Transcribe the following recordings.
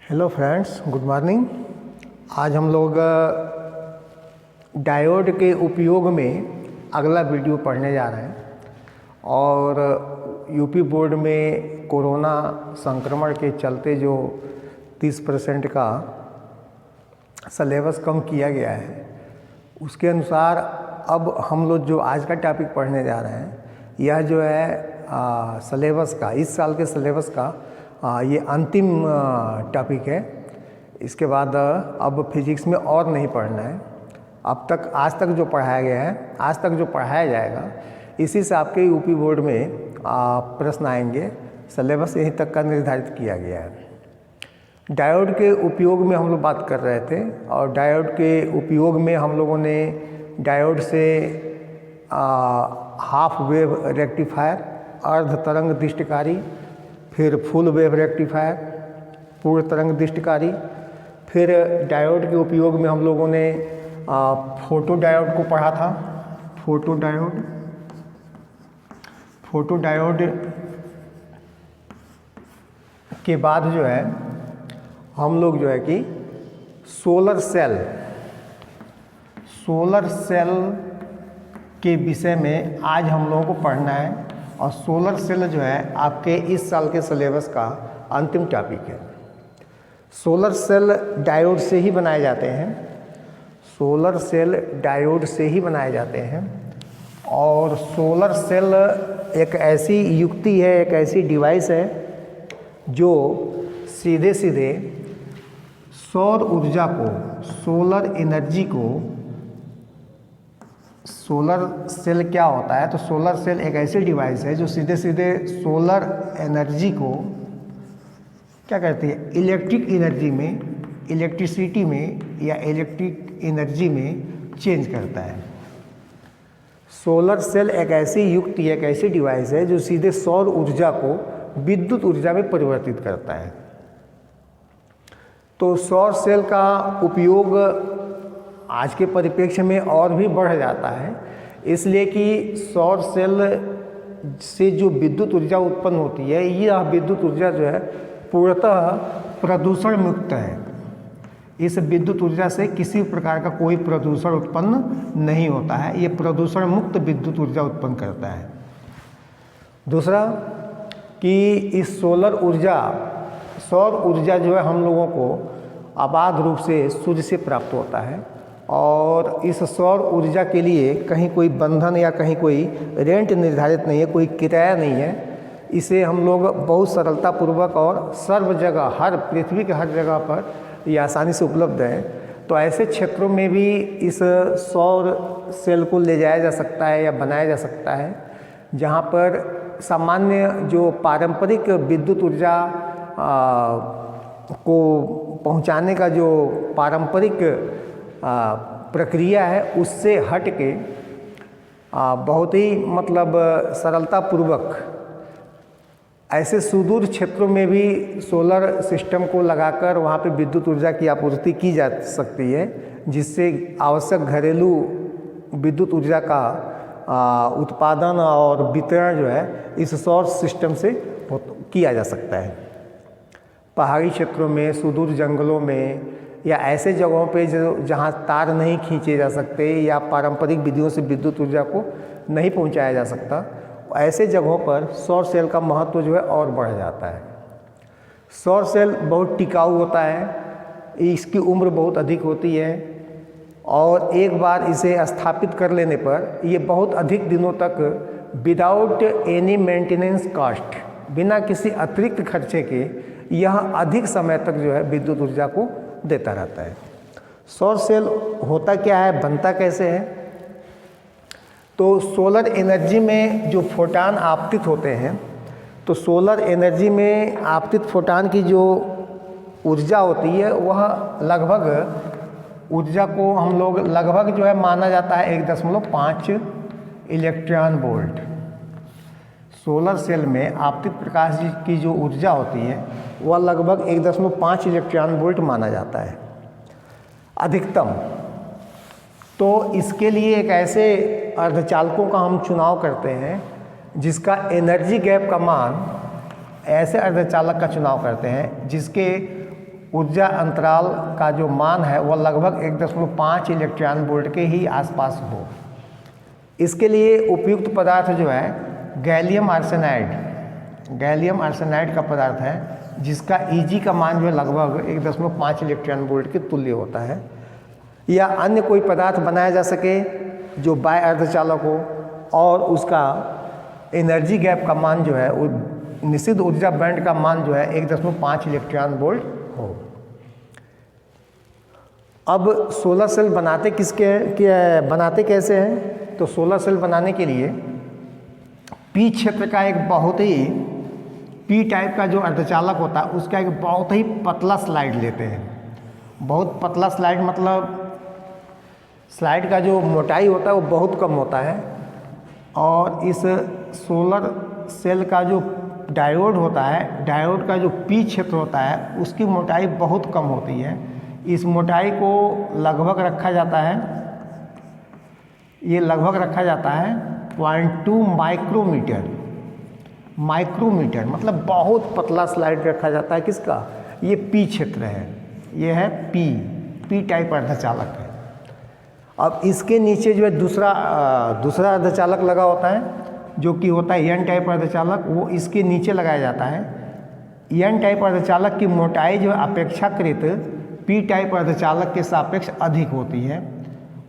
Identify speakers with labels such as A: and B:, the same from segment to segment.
A: Hello friends, good morning. आज हम लोग डायोड के उपयोग में अगला वीडियो पढ़ने जा रहे हैं। और यूपी बोर्ड में कोरोना संक्रमण के चलते जो 30% का सिलेबस कम किया गया है, उसके अनुसार अब हम लोग जो आज का टॉपिक पढ़ने जा रहे हैं, यह जो है सिलेबस का, इस साल के सिलेबस का ये अंतिम टॉपिक है। इसके बाद अब फिजिक्स में और नहीं पढ़ना है। अब तक आज तक जो पढ़ाया गया है, आज तक जो पढ़ाया जाएगा, इसी से आपके यूपी बोर्ड में प्रश्न आएंगे। सिलेबस यहीं तक का निर्धारित किया गया है। डायोड के उपयोग में हम लोग बात कर रहे थे, और डायोड के उपयोग में हम लोगों ने डायोड से हाफ वेव रेक्टिफायर, अर्ध तरंग दृष्टिकारी, फिर फुल वेव रेक्टिफायर, पूर्ण तरंग दृष्टिकारी, फिर डायोड के उपयोग में हम लोगों ने फोटो डायोड को पढ़ा था। फोटो डायोड के बाद जो है हम लोग जो है कि सोलर सेल के विषय में आज हम लोगों को पढ़ना है। और सोलर सेल जो है आपके इस साल के सिलेबस का अंतिम टॉपिक है। सोलर सेल डायोड से ही बनाए जाते हैं। सोलर सेल डायोड से ही बनाए जाते हैं। और सोलर सेल एक ऐसी युक्ति है, एक ऐसी डिवाइस है जो सीधे सीधे सौर ऊर्जा को, सोलर एनर्जी को, सोलर सेल क्या होता है, तो सोलर सेल एक ऐसी डिवाइस है जो सीधे सीधे सोलर एनर्जी को क्या करती है, इलेक्ट्रिक एनर्जी में, इलेक्ट्रिसिटी में या इलेक्ट्रिक एनर्जी में चेंज करता है। सोलर सेल एक ऐसी युक्ति, एक ऐसी डिवाइस है जो सीधे सौर ऊर्जा को विद्युत ऊर्जा में परिवर्तित करता है। तो सौर सेल का उपयोग आज के परिप्रेक्ष्य में और भी बढ़ जाता है, इसलिए कि सौर सेल से जो विद्युत ऊर्जा उत्पन्न होती है, यह विद्युत ऊर्जा जो है पूर्णतः प्रदूषण मुक्त है। इस विद्युत ऊर्जा से किसी प्रकार का कोई प्रदूषण उत्पन्न नहीं होता है। ये प्रदूषण मुक्त विद्युत ऊर्जा उत्पन्न करता है। दूसरा कि इस सौर ऊर्जा जो है हम लोगों को अबाध रूप से सूर्य से प्राप्त होता है। और इस सौर ऊर्जा के लिए कहीं कोई बंधन या कहीं कोई रेंट निर्धारित नहीं है, कोई किराया नहीं है। इसे हम लोग बहुत सरलतापूर्वक और सर्व जगह, हर पृथ्वी के हर जगह पर ये आसानी से उपलब्ध है। तो ऐसे क्षेत्रों में भी इस सौर सेल को ले जाया जा सकता है या बनाया जा सकता है, जहाँ पर सामान्य जो पारंपरिक विद्युत ऊर्जा को पहुँचाने का जो पारंपरिक प्रक्रिया है, उससे हट के बहुत ही मतलब सरलतापूर्वक ऐसे सुदूर क्षेत्रों में भी सोलर सिस्टम को लगाकर वहाँ पे विद्युत ऊर्जा की आपूर्ति की जा सकती है, जिससे आवश्यक घरेलू विद्युत ऊर्जा का उत्पादन और वितरण जो है इस सौर सिस्टम से किया जा सकता है। पहाड़ी क्षेत्रों में, सुदूर जंगलों में, या ऐसे जगहों पे जहाँ तार नहीं खींचे जा सकते या पारंपरिक विधियों से विद्युत ऊर्जा को नहीं पहुँचाया जा सकता, ऐसे जगहों पर सौर सेल का महत्व जो है और बढ़ जाता है। सौर सेल बहुत टिकाऊ होता है, इसकी उम्र बहुत अधिक होती है, और एक बार इसे स्थापित कर लेने पर ये बहुत अधिक दिनों तक विदाउट एनी मेंटेनेंस कॉस्ट, बिना किसी अतिरिक्त खर्चे के यह अधिक समय तक जो है विद्युत ऊर्जा को देता रहता है। सौर सेल होता क्या है, बनता कैसे है? तो सोलर एनर्जी में जो फोटान आपतित होते हैं, तो सोलर एनर्जी में आपतित फोटान की जो ऊर्जा होती है, वह लगभग ऊर्जा को हम लोग लगभग जो है माना जाता है 1.5 इलेक्ट्रॉन वोल्ट। सोलर सेल में आपतित प्रकाश की जो ऊर्जा होती है वह लगभग 1.5 इलेक्ट्रॉन वोल्ट माना जाता है अधिकतम। तो इसके लिए एक ऐसे अर्धचालकों का हम चुनाव करते हैं जिसका एनर्जी गैप का मान, ऐसे अर्धचालक का चुनाव करते हैं जिसके ऊर्जा अंतराल का जो मान है वह लगभग 1.5 इलेक्ट्रॉन वोल्ट के ही आसपास हो। इसके लिए उपयुक्त पदार्थ जो है गैलियम आर्सेनाइड का पदार्थ है, जिसका Eg का मान जो है लगभग 1.5 इलेक्ट्रॉन वोल्ट के तुल्य होता है। या अन्य कोई पदार्थ बनाया जा सके जो बाय अर्धचालक हो और उसका एनर्जी गैप का मान जो है वो निश्चित ऊर्जा बैंड का मान जो है 1.5 इलेक्ट्रॉन वोल्ट हो। अब सोलर सेल बनाते कैसे हैं? तो सोलर सेल बनाने के लिए पी क्षेत्र का एक बहुत ही पी टाइप का जो अर्धचालक होता है उसका एक बहुत ही पतला स्लाइड लेते हैं। बहुत पतला स्लाइड मतलब स्लाइड का जो मोटाई होता है वो बहुत कम होता है, और इस सोलर सेल का जो डायोड होता है, डायोड का जो पी क्षेत्र होता है उसकी मोटाई बहुत कम होती है। इस मोटाई को लगभग रखा जाता है, ये लगभग रखा जाता है 0.2 माइक्रोमीटर मतलब बहुत पतला स्लाइड रखा जाता है। किसका? ये पी क्षेत्र है, ये है पी टाइप अर्धचालक है। अब इसके नीचे जो है दूसरा अर्धचालक लगा होता है जो कि होता है एन टाइप अर्धचालक, वो इसके नीचे लगाया जाता है। एन टाइप अर्धचालक की मोटाई जो है अपेक्षाकृत पी टाइप अर्धचालक के सापेक्ष अधिक होती है,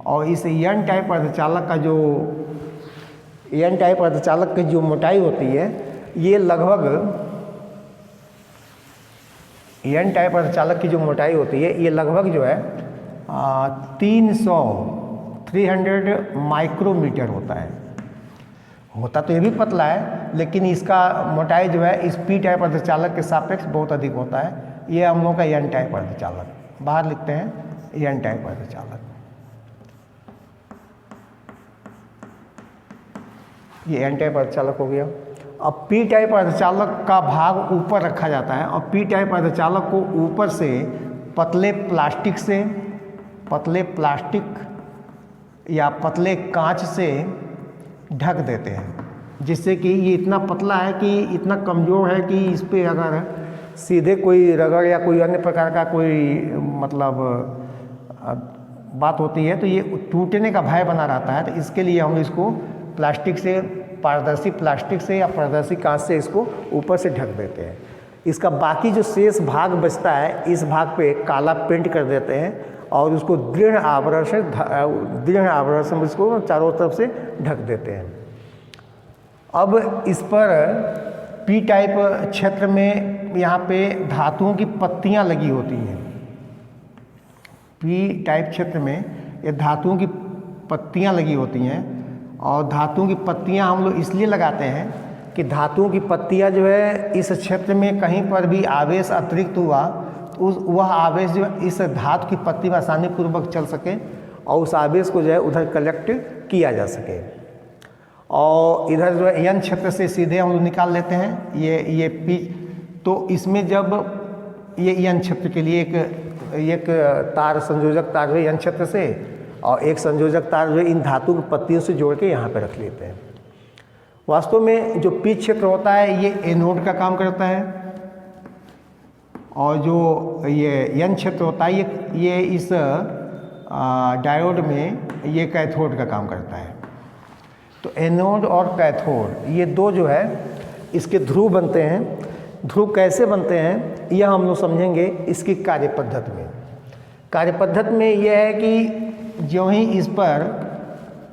A: और इस एन टाइप अर्धचालक की जो मोटाई होती है ये लगभग एन टाइप अर्धचालक की जो मोटाई होती है ये लगभग जो है 300 माइक्रोमीटर होता है। होता तो ये भी पतला है, लेकिन इसका मोटाई जो है इस पी टाइप अर्धचालक के सापेक्ष बहुत अधिक होता है। ये हम लोग का एन टाइप अर्धचालक, बाहर लिखते हैं एन टाइप अर्धचालक। ये एन टाइप अर्धचालक हो गया। अब पी टाइप अर्धचालक का भाग ऊपर रखा जाता है, और पी टाइप अर्धचालक को ऊपर से पतले प्लास्टिक या पतले कांच से ढक देते हैं, जिससे कि ये इतना पतला है कि इतना कमज़ोर है कि इस पे अगर सीधे कोई रगड़ या कोई अन्य प्रकार का कोई मतलब बात होती है तो ये टूटने का भय बना रहता है। तो इसके लिए हम इसको पारदर्शी प्लास्टिक से या पारदर्शी कांच से इसको ऊपर से ढक देते हैं। इसका बाकी जो शेष भाग बचता है इस भाग पे काला पेंट कर देते हैं और उसको दृढ़ आवरण से इसको चारों तरफ से ढक देते हैं। अब इस पर पी टाइप क्षेत्र में यहाँ पे धातुओं की पत्तियाँ लगी होती हैं। पी टाइप क्षेत्र में ये धातुओं की पत्तियाँ लगी होती हैं, और धातुओं की पत्तियाँ हम लोग इसलिए लगाते हैं कि धातुओं की पत्तियाँ जो है इस क्षेत्र में कहीं पर भी आवेश अतिरिक्त हुआ तो वह आवेश जो इस धातु की पत्ती में आसानी पूर्वक चल सके और उस आवेश को जो है उधर कलेक्ट किया जा सके। और इधर जो है एन क्षेत्र से सीधे हम लोग निकाल लेते हैं ये पी। तो इसमें जब ये एन क्षेत्र के लिए एक तार संयोजक तार जो एन क्षेत्र से और एक संयोजक तार जो इन धातु की पत्तियों से जोड़ के यहाँ पे रख लेते हैं। वास्तव में जो पी क्षेत्र होता है ये एनोड का काम करता है, और जो ये एन क्षेत्र होता है ये इस डायोड में ये कैथोड का काम करता है। तो एनोड और कैथोड ये दो जो है इसके ध्रुव बनते हैं। ध्रुव कैसे बनते हैं यह हम लोग समझेंगे इसकी कार्यपद्धति में। कार्यपद्धति में यह है कि जो ही इस पर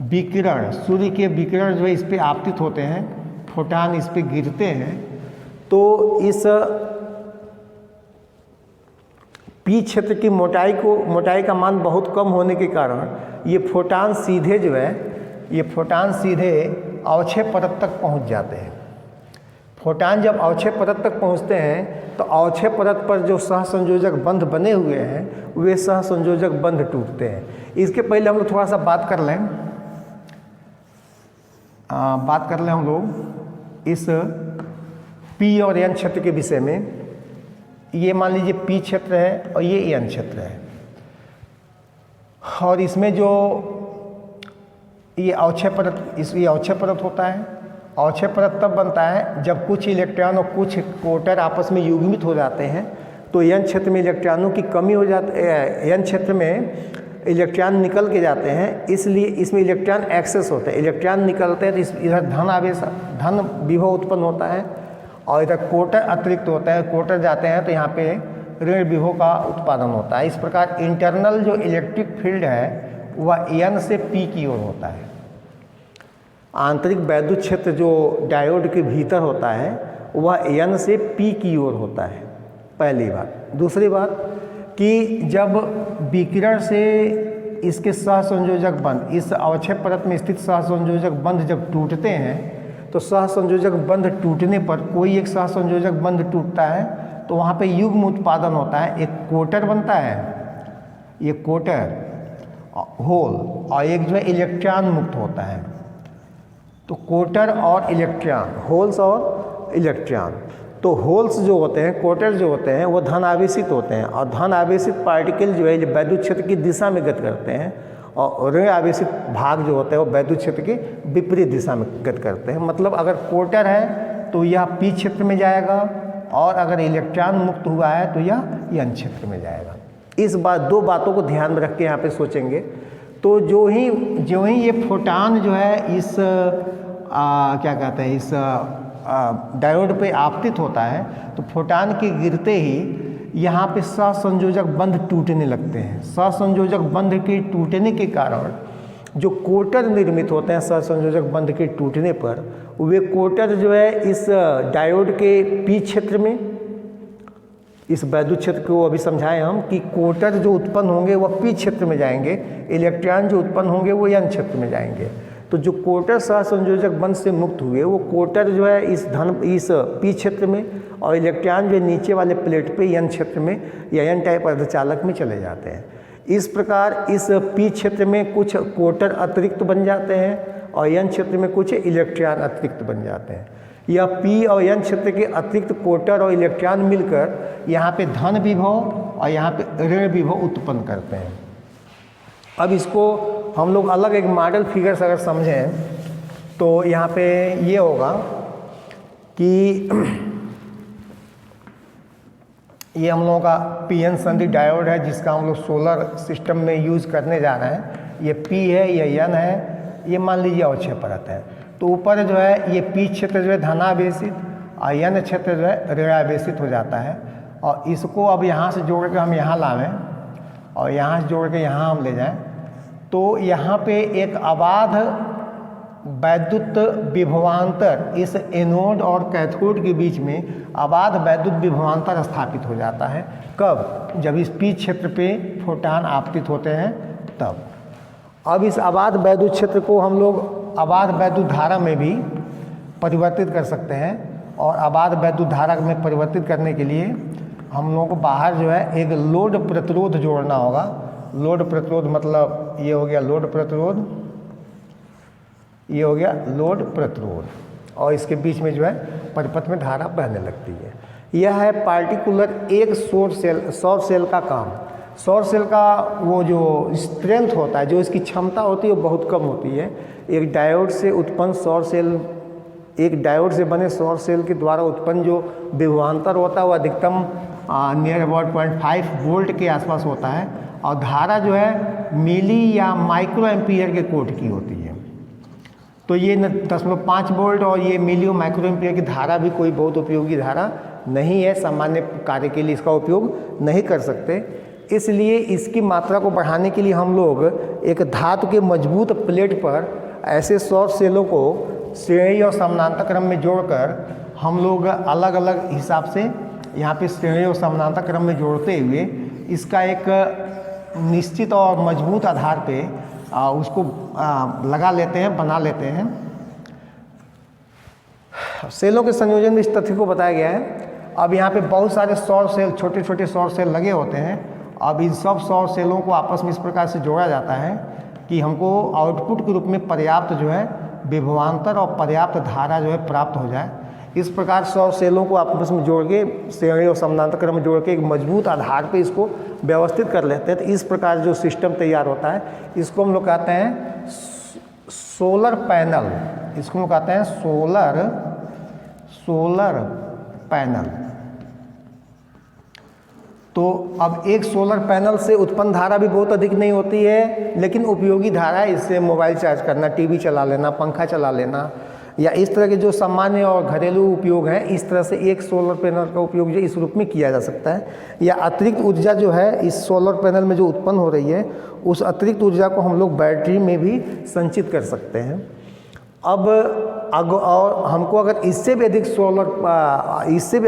A: विकिरण, सूर्य के विकिरण जो है इस पर आपतित होते हैं, फोटान इस पर गिरते हैं, तो इस पी क्षेत्र की मोटाई का मान बहुत कम होने के कारण ये फोटान सीधे अवक्षय परत तक पहुंच जाते हैं। फोटान जब अवक्षय परत तक पहुंचते हैं तो अवक्षय परत पर जो सहसंयोजक बंध बने हुए हैं वे सहसंयोजक बंध टूटते हैं। इसके पहले हम लोग थोड़ा सा बात कर लें हम लोग इस पी और एन क्षेत्र के विषय में। ये मान लीजिए पी क्षेत्र है और ये एन क्षेत्र है, और इसमें जो ये अवक्षय परत होता है। अवक्षय परत तब बनता है जब कुछ इलेक्ट्रॉन और कुछ क्वार्टर आपस में युग्मित हो जाते हैं तो n क्षेत्र में इलेक्ट्रॉनों की कमी हो जाती है, n क्षेत्र में इलेक्ट्रॉन निकल के जाते हैं, इसलिए इसमें इलेक्ट्रॉन एक्सेस होते हैं। इलेक्ट्रॉन निकलते हैं तो इधर धन विभव उत्पन्न होता है, और इधर क्वार्टर अतिरिक्त होता है, क्वार्टर जाते हैं तो यहाँ पे ऋण विभव का उत्पादन होता है। इस प्रकार इंटरनल जो इलेक्ट्रिक फील्ड है वह n से p की ओर होता है। आंतरिक वैद्युत क्षेत्र जो डायोड के भीतर होता है वह n से p की ओर होता है, पहली बात। दूसरी बात कि जब विकिरण से इसके सहसंयोजक बंध, इस अवक्षेप परत में स्थित सहसंयोजक बंध जब टूटते हैं तो सहसंयोजक बंध टूटने पर कोई एक सहसंयोजक बंध टूटता है तो वहाँ पे युग्म उत्पादन होता है, एक क्वार्टर बनता है, ये क्वार्टर होल, और एक जो है इलेक्ट्रॉन मुक्त होता है। तो क्वार्टर और इलेक्ट्रॉन, होल्स और इलेक्ट्रॉन। तो होल्स जो होते हैं, क्वार्टर जो होते हैं वो धन आवेशित होते हैं, और धन आवेशित पार्टिकल जो है वैद्युत क्षेत्र की दिशा में गति करते हैं, और ऋण आवेशित भाग जो होते हैं वो वैद्युत क्षेत्र के विपरीत दिशा में गति करते हैं। मतलब अगर क्वार्टर है तो यह p क्षेत्र में जाएगा, और अगर इलेक्ट्रॉन मुक्त हुआ है तो यह n क्षेत्र में जाएगा। इस बात, दो बातों को ध्यान में रख के यहाँ पे सोचेंगे तो जो ही ये फोटान जो है इस क्या कहते हैं, इस डायोड पे आपतित होता है तो फोटान के गिरते ही यहाँ पे सहसंयोजक बंध टूटने लगते हैं। सहसंयोजक बंध के टूटने के कारण जो क्वार्टर निर्मित होते हैं, सहसंयोजक बंध के टूटने पर वे क्वार्टर जो है इस डायोड के p क्षेत्र में, इस वैद्युत क्षेत्र को अभी समझाएं हम कि क्वार्टर जो उत्पन्न होंगे वह p क्षेत्र में जाएंगे, इलेक्ट्रॉन जो उत्पन्न होंगे वो n क्षेत्र में जाएंगे। तो जो क्वार्टर सहसंयोजक बंध से मुक्त हुए वो क्वार्टर जो है इस p क्षेत्र में, और इलेक्ट्रॉन जो नीचे वाले प्लेट पे n क्षेत्र में या n टाइप अर्धचालक में चले जाते हैं। इस प्रकार इस p क्षेत्र में कुछ क्वार्टर अतिरिक्त बन जाते हैं और n क्षेत्र में कुछ इलेक्ट्रॉन अतिरिक्त बन जाते हैं। यह p और n क्षेत्र के अतिरिक्त क्वार्टर और इलेक्ट्रॉन मिलकर यहाँ पे धन विभव और यहाँ पे ऋण विभव उत्पन्न करते हैं। अब इसको हम लोग अलग एक मॉडल फिगर से अगर समझें तो यहाँ पे ये होगा कि ये हम लोगों का पीएन संधि डायोड है जिसका हम लोग सोलर सिस्टम में यूज़ करने जा रहे हैं। ये P है, ये N है, ये मान लीजिए अवक्षेप परत है। तो ऊपर जो है ये P क्षेत्र जो है धनावेशित और N क्षेत्र जो है ऋणावेशित हो जाता है, और इसको अब यहाँ से जोड़ के हम यहाँ लावें और यहाँ से जोड़ के यहाँ हम ले जाएं तो यहाँ पे एक अबाध वैद्युत विभवांतर, इस एनोड और कैथोड के बीच में अबाध वैद्युत विभवांतर स्थापित हो जाता है। कब? जब इस p क्षेत्र पे फोटान आपतित होते हैं तब। अब इस अबाध वैद्युत क्षेत्र को हम लोग अबाध वैद्युत धारा में भी परिवर्तित कर सकते हैं, और अबाध वैद्युत धारा में परिवर्तित करने के लिए हम लोगों को बाहर जो है एक लोड प्रतिरोध जोड़ना होगा। लोड प्रतिरोध मतलब ये हो गया लोड प्रतिरोध, ये हो गया लोड प्रतिरोध, और इसके बीच में जो है परिपथ में धारा बहने लगती है। यह है पार्टिकुलर एक सौर सेल का काम। सौर सेल का वो जो स्ट्रेंथ होता है, जो इसकी क्षमता होती है वो बहुत कम होती है। एक डायोड से उत्पन्न सौर सेल, एक डायोड से बने सौर सेल के द्वारा उत्पन्न जो विभवांतर होता है वो अधिकतम नियर अबाउट 0.5 वोल्ट के आसपास होता है, और धारा जो है मिली या माइक्रो एम्पियर के कोट की होती है। तो ये 0.5 वोल्ट और ये मिली और माइक्रो एम्पियर की धारा भी कोई बहुत उपयोगी धारा नहीं है, सामान्य कार्य के लिए इसका उपयोग नहीं कर सकते। इसलिए इसकी मात्रा को बढ़ाने के लिए हम लोग एक धातु के मजबूत प्लेट पर ऐसे सौर सेलों को श्रेणी और समानांतर क्रम में जोड़कर हम लोग अलग अलग हिसाब से यहाँ पे श्रेणी और समानांतर क्रम में जोड़ते हुए इसका एक निश्चित और मजबूत आधार पे उसको लगा लेते हैं, बना लेते हैं। सेलों के संयोजन में इस तथ्य को बताया गया है। अब यहाँ पे बहुत सारे सौर सेल, छोटे छोटे सौर सेल लगे होते हैं। अब इन सब सौर सेलों को आपस में इस प्रकार से जोड़ा जाता है कि हमको आउटपुट के रूप में पर्याप्त जो है विभवांतर और पर्याप्त धारा जो है प्राप्त हो जाए। इस प्रकार सौर सेलों को आपस में जोड़ के श्रेणी और समानांतर क्रम में जोड़ के एक मजबूत आधार पे इसको व्यवस्थित कर लेते हैं। तो इस प्रकार जो सिस्टम तैयार होता है इसको हम लोग कहते हैं सोलर पैनल। इसको हम लोग कहते हैं सोलर पैनल। तो अब एक सोलर पैनल से उत्पन्न धारा भी बहुत अधिक नहीं होती है, लेकिन उपयोगी धारा है, इससे मोबाइल चार्ज करना, टीवी चला लेना, पंखा चला लेना, या इस तरह के जो सामान्य और घरेलू उपयोग हैं, इस तरह से एक सोलर पैनल का उपयोग जो इस रूप में किया जा सकता है। या अतिरिक्त ऊर्जा जो है इस सोलर पैनल में जो उत्पन्न हो रही है, उस अतिरिक्त ऊर्जा को हम लोग बैटरी में भी संचित कर सकते हैं। अब और हमको अगर इससे भी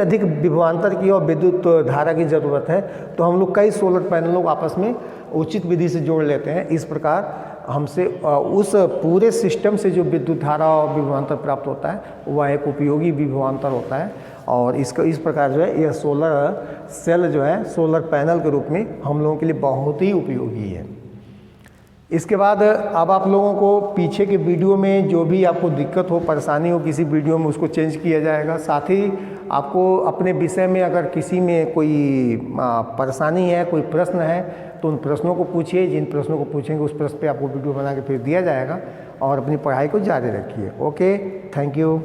A: अधिक विभवांतर की और विद्युत धारा की ज़रूरत है, तो हम लोग कई सोलर पैनलों को आपस में उचित विधि से जोड़ लेते हैं। इस प्रकार हमसे उस पूरे सिस्टम से जो विद्युत धारा और विभवांतर प्राप्त होता है वह एक उपयोगी विभवांतर होता है, और इसका इस प्रकार जो है यह सोलर सेल जो है सोलर पैनल के रूप में हम लोगों के लिए बहुत ही उपयोगी है। इसके बाद अब आप लोगों को पीछे के वीडियो में जो भी आपको दिक्कत हो, परेशानी हो किसी वीडियो में, उसको चेंज किया जाएगा। साथ ही आपको अपने विषय में अगर किसी में कोई परेशानी है, कोई प्रश्न है, तो उन प्रश्नों को पूछिए। जिन प्रश्नों को पूछेंगे उस प्रश्न पे आपको वीडियो बना के फिर दिया जाएगा, और अपनी पढ़ाई को जारी रखिए। Okay, thank you.